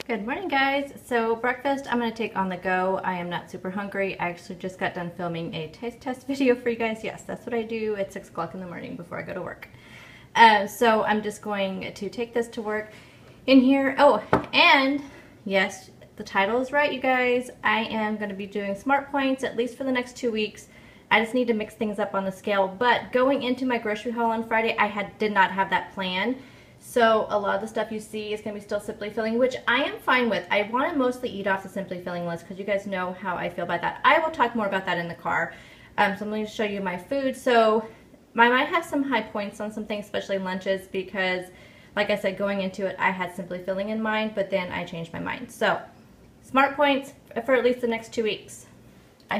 Good morning, guys. So breakfast I'm going to take on the go. I am not super hungry. I actually just got done filming a taste test video for you guys. Yes, that's what I do at 6 o'clock in the morning before I go to work. So I'm just going to take this to work in here. Oh, and yes, the title is right, you guys. I am going to be doing smart points at least for the next 2 weeks. I just need to mix things up on the scale. But going into my grocery haul on Friday, I did not have that plan. So a lot of the stuff you see is going to be still Simply Filling, which I am fine with. I want to mostly eat off the Simply Filling list because you guys know how I feel about that. I will talk more about that in the car. So I'm going to show you my food. So I might have some high points on some things, especially lunches, because like I said, going into it, I had Simply Filling in mind, but then I changed my mind. So smart points for at least the next 2 weeks.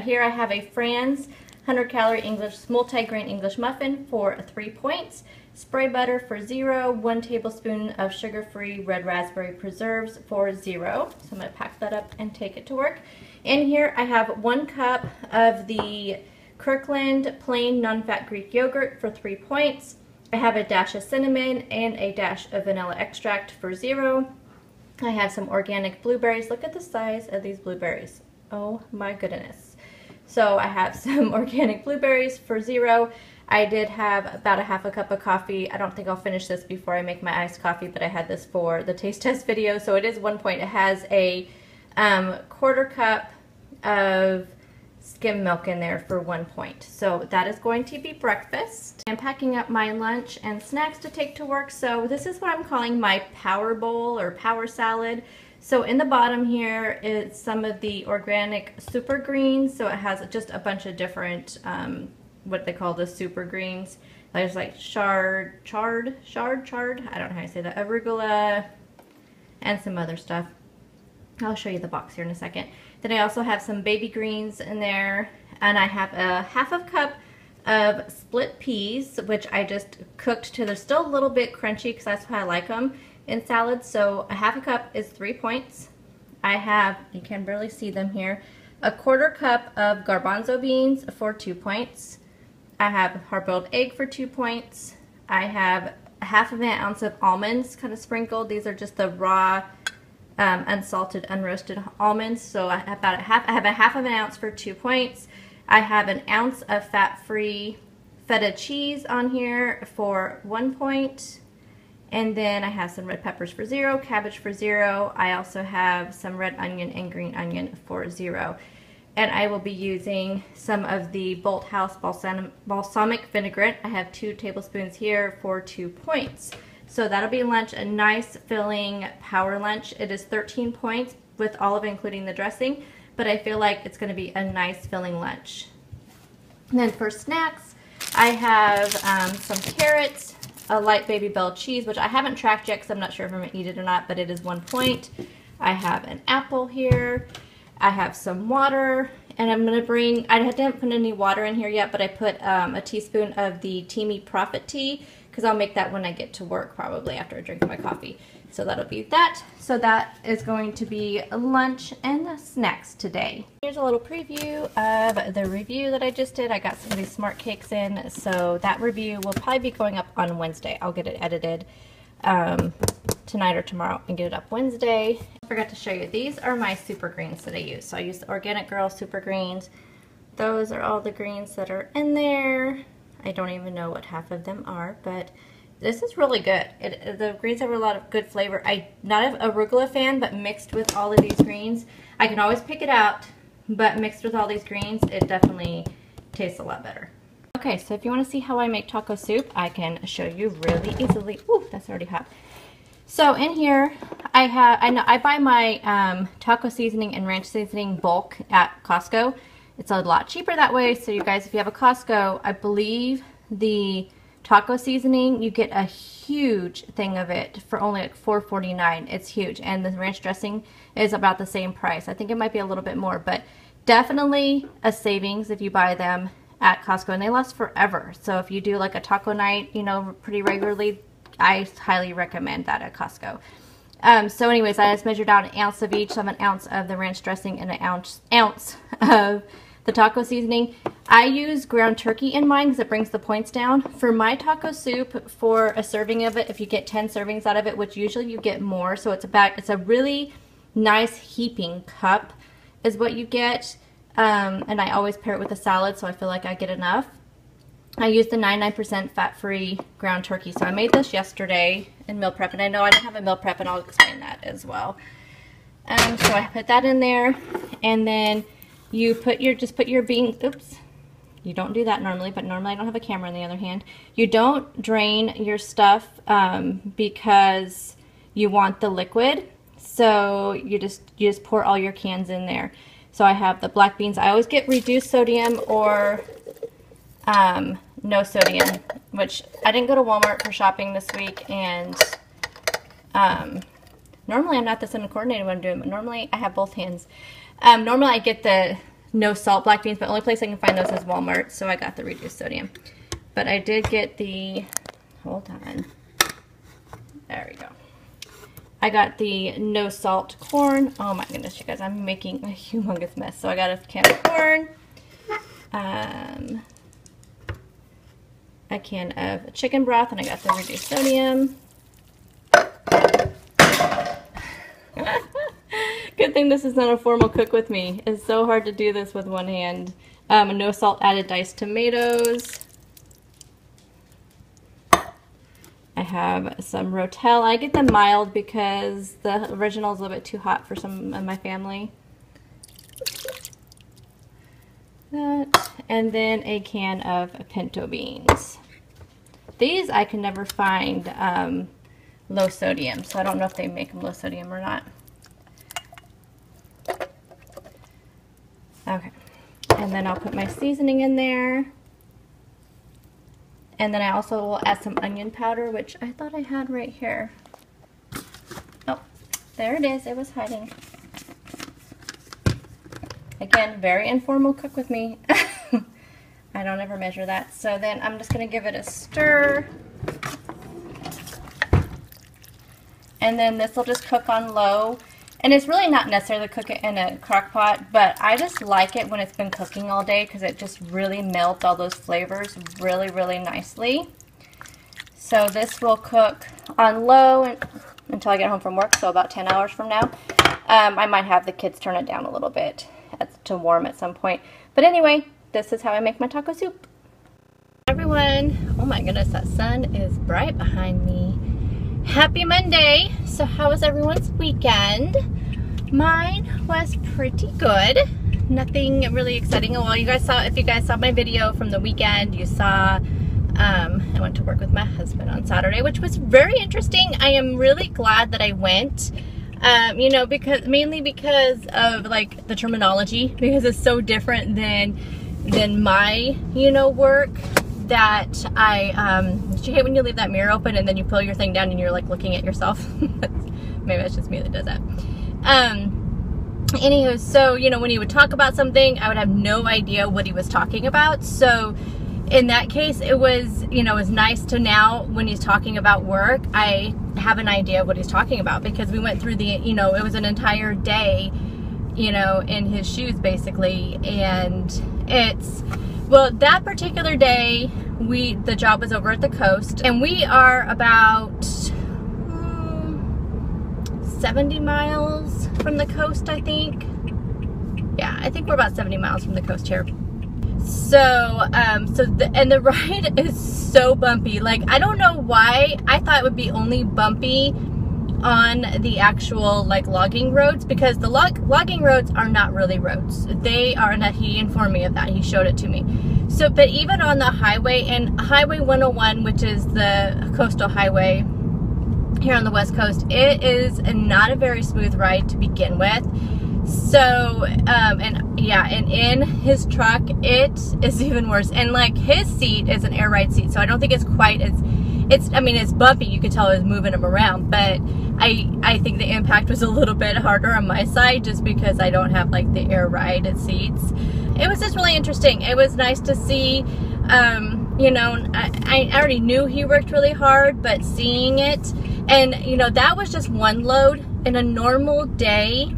Here I have a Fran's 100-calorie English multi-grain English muffin for 3 points. Spray butter for 0, 1 tablespoon of sugar-free red raspberry preserves for 0. So I'm going to pack that up and take it to work. In here I have 1 cup of the Kirkland plain non-fat Greek yogurt for 3 points. I have a dash of cinnamon and a dash of vanilla extract for 0. I have some organic blueberries. Look at the size of these blueberries. Oh my goodness. So I have some organic blueberries for 0. I did have about ½ cup of coffee. I don't think I'll finish this before I make my iced coffee, but I had this for the taste test video, so it is 1 point. It has a quarter cup of skim milk in there for 1 point. So that is going to be breakfast. I'm packing up my lunch and snacks to take to work. So this is what I'm calling my power bowl or power salad. So in the bottom here is some of the organic super greens. So it has just a bunch of different what they call the super greens. There's like chard, I don't know how you say that, arugula, and some other stuff. I'll show you the box here in a second. Then I also have some baby greens in there, and I have a ½ cup of split peas, which I just cooked to they're still a little bit crunchy because that's how I like them in salads. So a ½ cup is 3 points. I have, you can barely see them here, a ¼ cup of garbanzo beans for 2 points. I have hard-boiled egg for 2 points. I have ½ ounce of almonds kind of sprinkled. These are just the raw, unsalted, unroasted almonds. So I have I have a ½ ounce for 2 points. I have an ounce of fat-free feta cheese on here for 1 point. And then I have some red peppers for 0, cabbage for 0. I also have some red onion and green onion for 0. And I will be using some of the Bolthouse balsamic vinaigrette. I have 2 tablespoons here for 2 points. So that'll be lunch, a nice filling power lunch. It is 13 points with all of it, including the dressing, but I feel like it's going to be a nice filling lunch. And then for snacks, I have some carrots, a light Baby Bell cheese, which I haven't tracked yet because I'm not sure if I'm going to eat it or not, but it is 1 point. I have an apple here. I have some water, and I'm going to bring, I didn't put any water in here yet, but I put a teaspoon of the Teamy Profit Tea, because I'll make that when I get to work, probably after I drink my coffee. So that'll be that. So that is going to be lunch and snacks today. Here's a little preview of the review that I just did. I got some of these Smartcakes in, so that review will probably be going up on Wednesday. I'll get it edited tonight or tomorrow and get it up Wednesday. I forgot to show you, these are my super greens that I use. So I use the Organic Girl super greens. Those are all the greens that are in there. I don't even know what half of them are, but this is really good. The greens have a lot of good flavor. I'm not an arugula fan, but mixed with all of these greens, I can always pick it out, but mixed with all these greens, it definitely tastes a lot better. Okay, so if you want to see how I make taco soup, I can show you really easily. Ooh, that's already hot. So in here, I buy my taco seasoning and ranch seasoning bulk at Costco. It's a lot cheaper that way. So you guys, if you have a Costco, I believe the taco seasoning, you get a huge thing of it for only like $4.49. It's huge, and the ranch dressing is about the same price. I think it might be a little bit more, but definitely a savings if you buy them at Costco, and they last forever. So if you do like a taco night, you know, pretty regularly, I highly recommend that at Costco. So anyways, I just measured out 1 ounce of each. So I have 1 ounce of the ranch dressing and 1 ounce of the taco seasoning. I use ground turkey in mine because it brings the points down. For my taco soup, for a serving of it, if you get 10 servings out of it, which usually you get more, so it's a really nice heaping cup is what you get. And I always pair it with a salad, so I feel like I get enough. I used the 99% fat-free ground turkey. So I made this yesterday in meal prep, and I know I don't have a meal prep, and I'll explain that as well. So I put that in there, and then you just put your beans. Oops, you don't do that normally, but normally I don't have a camera on the other hand. You don't drain your stuff because you want the liquid. So you just pour all your cans in there. So I have the black beans. I always get reduced sodium or no sodium, which I didn't go to Walmart for shopping this week, and normally I'm not this uncoordinated when I'm doing it, but normally I have both hands. Normally I get the no salt black beans, but the only place I can find those is Walmart, so I got the reduced sodium. But I did get the, hold on, there we go. I got the no salt corn. Oh my goodness, you guys, I'm making a humongous mess. So I got a can of corn, a can of chicken broth, and I got the reduced sodium. Good thing this is not a formal cook with me. It's so hard to do this with one hand. No salt added diced tomatoes. I have some Rotel. I get them mild because the original is a little bit too hot for some of my family. That, and then a can of pinto beans. These I can never find low sodium, so I don't know if they make them low sodium or not. Okay, and then I'll put my seasoning in there. And then I also will add some onion powder, which I thought I had right here. Oh, there it is. It was hiding. Again, very informal cook with me. I don't ever measure that. So then I'm just going to give it a stir. And then this will just cook on low. And it's really not necessary to cook it in a crock pot, but I just like it when it's been cooking all day because it just really melts all those flavors really, really nicely. So this will cook on low until I get home from work, so about 10 hours from now. I might have the kids turn it down a little bit to warm at some point. But anyway, this is how I make my taco soup. Hi everyone. Oh my goodness, that sun is bright behind me. Happy Monday. So how was everyone's weekend? Mine was pretty good. Nothing really exciting. Well, if you guys saw my video from the weekend, you saw I went to work with my husband on Saturday, which was very interesting. I am really glad that I went. You know, mainly because of like the terminology, because it's so different than my, you know, work. That do you hate when you leave that mirror open and then you pull your thing down and you're like looking at yourself? Maybe that's just me that does that. Anywho, so, you know, when he would talk about something, I would have no idea what he was talking about. So in that case, it was, you know, it was nice to now when he's talking about work, I have an idea of what he's talking about, because we went through the, you know, it was an entire day, you know, in his shoes basically. And well, that particular day, the job was over at the coast, and we are about 70 miles from the coast, I think. Yeah, I think we're about 70 miles from the coast here. So, the ride is so bumpy. Like, I don't know why. I thought it would be only bumpy on the actual like logging roads, because the logging roads are not really roads. They are not. He informed me of that. He showed it to me. So, but even on the highway, and Highway 101, which is the coastal highway here on the West Coast, it is not a very smooth ride to begin with. So, and yeah, and in his truck, it is even worse. And like his seat is an air ride seat, so I don't think it's quite as, I mean, it's bumpy. You could tell it was moving him around, but I think the impact was a little bit harder on my side just because I don't have like the air ride seats. It was just really interesting. It was nice to see, you know, I already knew he worked really hard, but seeing it, and you know, that was just one load. In a normal day,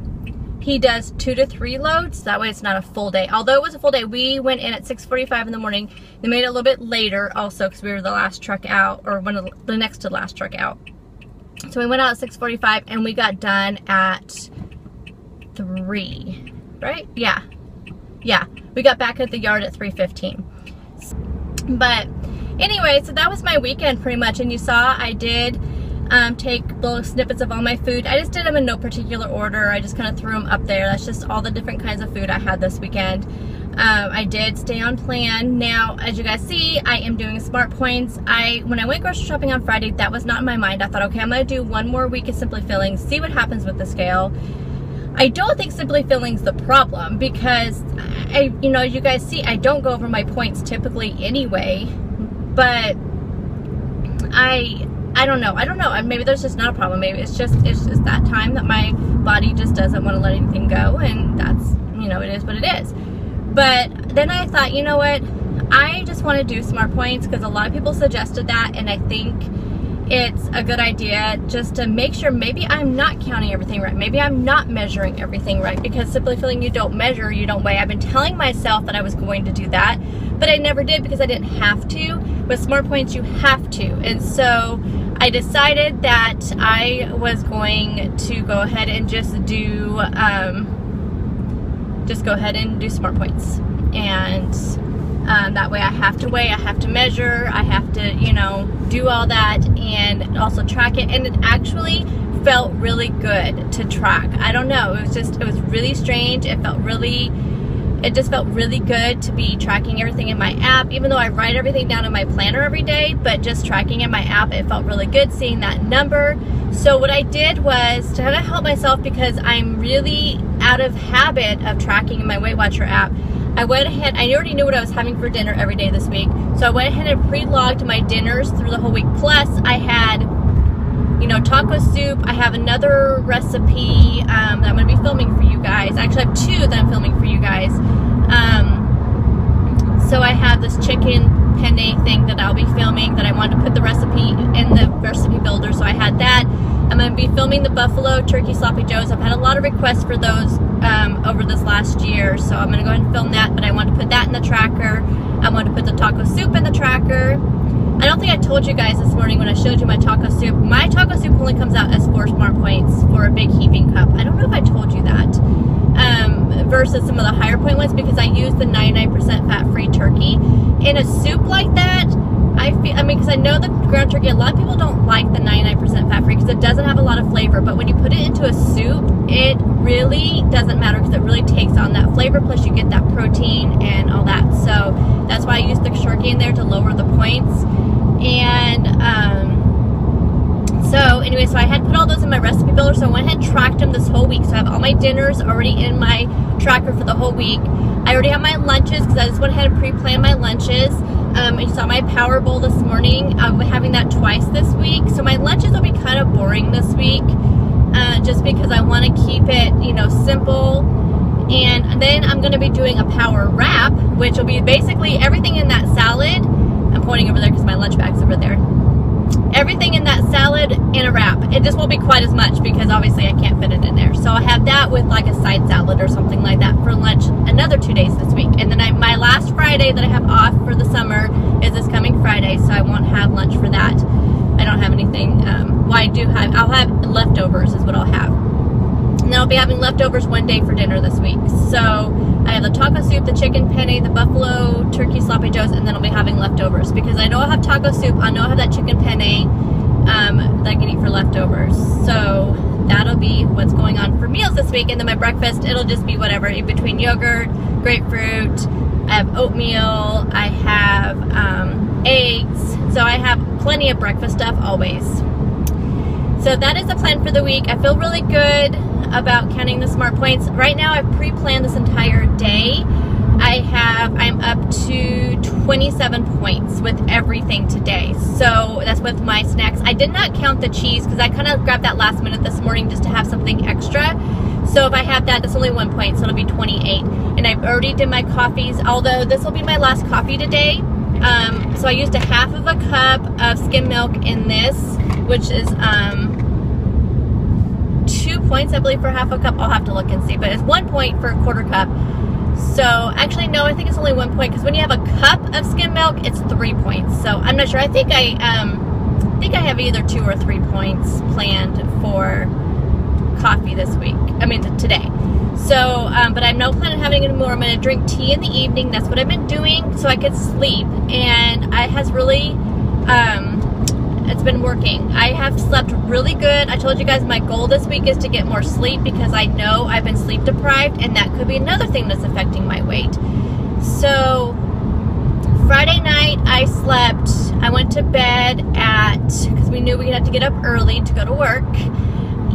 he does 2 to 3 loads. That way it's not a full day. Although it was a full day, we went in at 6:45 in the morning. They made it a little bit later also because we were the last truck out, or one of the next to last truck out. So we went out at 6:45 and we got done at 3, right? Yeah, we got back at the yard at 3:15. But anyway, so that was my weekend pretty much, and you saw I did take little snippets of all my food. I just did them in no particular order. I just kind of threw them up there. That's just all the different kinds of food I had this weekend. I did stay on plan. Now, as you guys see, I am doing Smart Points. When I went grocery shopping on Friday, that was not in my mind. I thought, okay, I'm going to do one more week of Simply Filling, see what happens with the scale. I don't think Simply Filling's the problem because, you know, as you guys see, I don't go over my points typically anyway, but I don't know. Maybe there's just not a problem. Maybe it's just that time that my body just doesn't want to let anything go, and that's, you know, it is what it is. But then I thought, you know what? I just want to do Smart Points because a lot of people suggested that, and I think it's a good idea just to make sure maybe I'm not counting everything right. Maybe I'm not measuring everything right, because Simply Filling, you don't measure, you don't weigh. I've been telling myself that I was going to do that, but I never did because I didn't have to. With Smart Points, you have to. And so I decided that I was going to go ahead and just go ahead and do Smart Points. And that way I have to weigh, I have to measure, I have to, you know, do all that and also track it. And it actually felt really good to track. I don't know, it was really strange. It just felt really good to be tracking everything in my app, even though I write everything down in my planner every day, but just tracking in my app, it felt really good seeing that number. So what I did was to kind of help myself, because I'm really out of habit of tracking in my Weight Watcher app, I went ahead, I already knew what I was having for dinner every day this week, so I went ahead and pre-logged my dinners through the whole week. Plus I had, you know, taco soup. I have another recipe that I'm going to be filming for you guys. Actually, I have 2 that I'm filming for you guys. So I have this chicken penne thing that I'll be filming that I wanted to put the recipe in the recipe builder, so I had that. I'm going to be filming the buffalo turkey sloppy joes. I've had a lot of requests for those over this last year, so I'm going to go ahead and film that, but I want to put that in the tracker. I want to put the taco soup in the tracker. I don't think I told you guys this morning when I showed you my taco soup. My taco soup only comes out as 4 Smart Points for a big heaping cup. I don't know if I told you that. Versus some of the higher point ones, because I use the 99% fat-free turkey. In a soup like that, because I know the ground turkey, a lot of people don't like the 99% fat-free because it doesn't have a lot of flavor, but when you put it into a soup, it really doesn't matter because it really takes on that flavor, plus you get that protein and all that. So that's why I use the turkey in there to lower the points. And so anyway, so I had put all those in my recipe builder, so I went ahead and tracked them this whole week. So I have all my dinners already in my tracker for the whole week. I already have my lunches because I just went ahead and pre-planned my lunches. You saw my Power Bowl this morning. I'm having that twice this week. So my lunches will be kind of boring this week, just because I want to keep it, you know, simple. And then I'm going to be doing a Power Wrap, which will be basically everything in that salad. I'm pointing over there because my lunch bag's over there. Everything in that salad in a wrap. It just won't be quite as much because obviously I can't fit it in there. So I have that with like a side salad or something like that for lunch another 2 days this week. And then my last Friday that I have off for the summer is this coming Friday, so I won't have lunch for that. I don't have anything. I'll have leftovers is what I'll have. And then I'll be having leftovers one day for dinner this week. So I have the taco soup, the chicken penne, the buffalo turkey sloppy joes, and then I'll be having leftovers because I know I'll have taco soup. I know I'll have that chicken penne that I can eat for leftovers. So that'll be what's going on for meals this week. And then my breakfast, it'll just be whatever in between yogurt, grapefruit. I have oatmeal. I have eggs. So I have plenty of breakfast stuff always. So that is the plan for the week. I feel really good about counting the Smart Points. Right now I've pre-planned this entire day. I'm up to 27 points with everything today. So that's with my snacks. I did not count the cheese because I kind of grabbed that last minute this morning just to have something extra. So if I have that, that's only 1 point, so it'll be 28. And I've already did my coffees, although this will be my last coffee today. So I used a half of a cup of skim milk in this, which is 2 points, I believe, for half a cup. I'll have to look and see, but it's 1 point for a quarter cup. So actually, no, I think it's only 1 point because when you have a cup of skim milk, it's 3 points. So I'm not sure. I think I have either 2 or 3 points planned for coffee this week. I mean today. So, but I'm no plan on having it anymore. I'm going to drink tea in the evening. That's what I've been doing so I could sleep. And it has really, it's been working. I have slept really good. I told you guys my goal this week is to get more sleep because I know I've been sleep deprived, and that could be another thing that's affecting my weight. So Friday night I slept. I went to bed because we knew we'd have to get up early to go to work.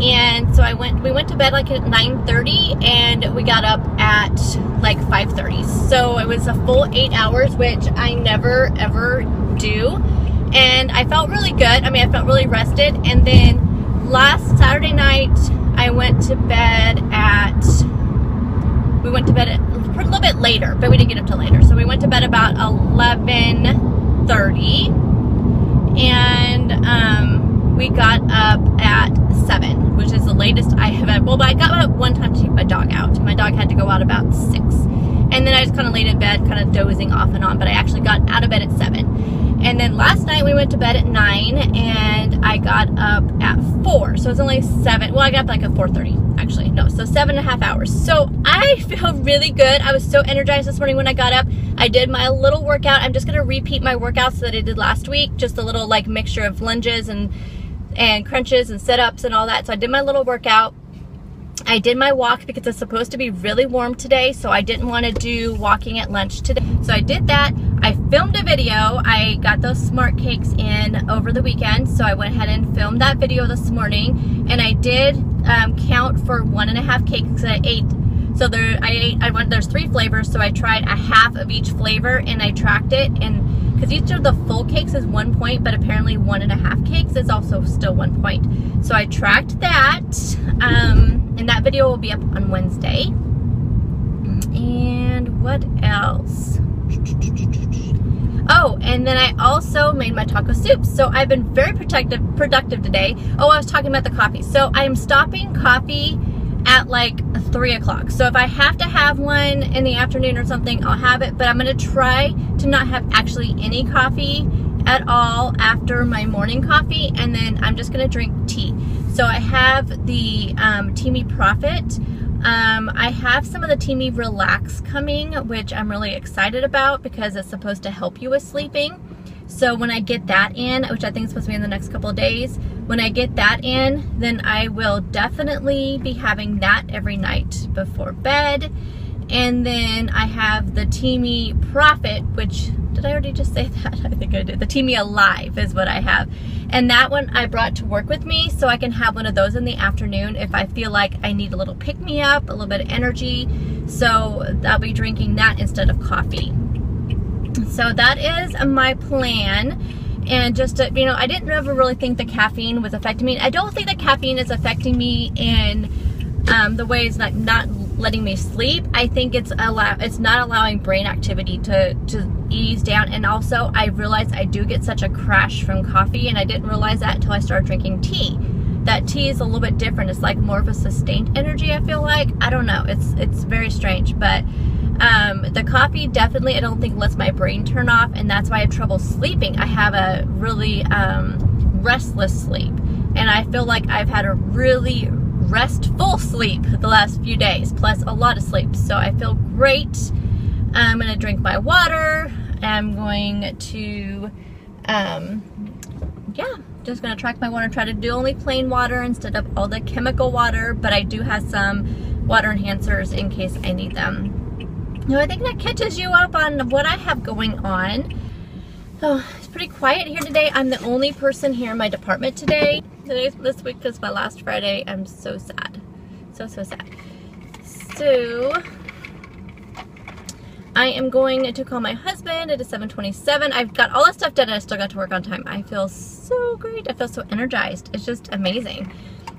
And so we went to bed like at 9:30 and we got up at like 5:30. So it was a full 8 hours, which I never ever do. And I felt really good. I mean, I felt really rested. And then last Saturday night, we went to bed at a little bit later, but we didn't get up till later. So we went to bed about 11:30, and we got up at 7, which is the latest I have had. Well, I got up one time to take my dog out. My dog had to go out about 6. And then I just kind of laid in bed, kind of dozing off and on, but I actually got out of bed at 7. And then last night we went to bed at 9 and I got up at 4. So it's only 7. Well, I got up like at 4:30 actually. No, so 7.5 hours. So I feel really good. I was so energized this morning when I got up. I did my little workout. I'm just going to repeat my workouts that I did last week. Just a little like mixture of lunges and crunches and sit-ups and all that. So I did my little workout. I did my walk because it's supposed to be really warm today, so I didn't want to do walking at lunch today. So I did that. I filmed a video. I got those Smartcakes in over the weekend, so I went ahead and filmed that video this morning. And I did count for 1.5 cakes that I ate. So there's 3 flavors, so I tried a half of each flavor and I tracked it. And because each of the full cakes is 1 point, but apparently 1.5 cakes is also still 1 point. So I tracked that. And that video will be up on Wednesday. And what else? Oh, and then I also made my taco soup. So I've been very productive today. Oh, I was talking about the coffee. So I am stopping coffee at like 3 o'clock. So if I have to have one in the afternoon or something, I'll have it. But I'm going to try to not have actually any coffee at all after my morning coffee. And then I'm just going to drink tea. So I have the Teamy Profit. I have some of the Teamy Relax coming, which I'm really excited about because it's supposed to help you with sleeping. So when I get that in, which I think is supposed to be in the next couple of days, when I get that in, then I will definitely be having that every night before bed. And then I have the Teamy Profit, which, did I already just say that? I think I did. The Teamy Alive is what I have. And that one I brought to work with me so I can have one of those in the afternoon if I feel like I need a little pick-me-up, a little bit of energy. So I'll be drinking that instead of coffee. So that is my plan. And just to, you know, I didn't ever really think the caffeine was affecting me. I don't think that caffeine is affecting me in the way it's not letting me sleep. I think it's not allowing brain activity to ease down. And also I realized I do get such a crash from coffee, and I didn't realize that until I started drinking tea. That tea is a little bit different. It's like more of a sustained energy, I feel like. I don't know. It's very strange, but the coffee definitely, I don't think, lets my brain turn off, and that's why I have trouble sleeping. I have a really restless sleep, and I feel like I've had a really restful sleep the last few days, plus a lot of sleep. So I feel great. I'm gonna drink my water. I'm going to yeah, just gonna track my water, try to do only plain water instead of all the chemical water, but I do have some water enhancers in case I need them. Now I think that catches you up on what I have going on. Oh, it's pretty quiet here today. I'm the only person here in my department today. This week is my last Friday. I'm so sad. So sad. So I am going to call my husband. It is 7:27. I've got all that stuff done and I still got to work on time. I feel so great. I feel so energized. It's just amazing.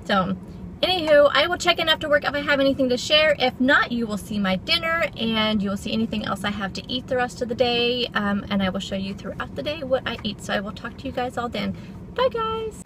So anywho, I will check in after work if I have anything to share. If not, you will see my dinner and you will see anything else I have to eat the rest of the day. And I will show you throughout the day what I eat. So I will talk to you guys all then. Bye guys.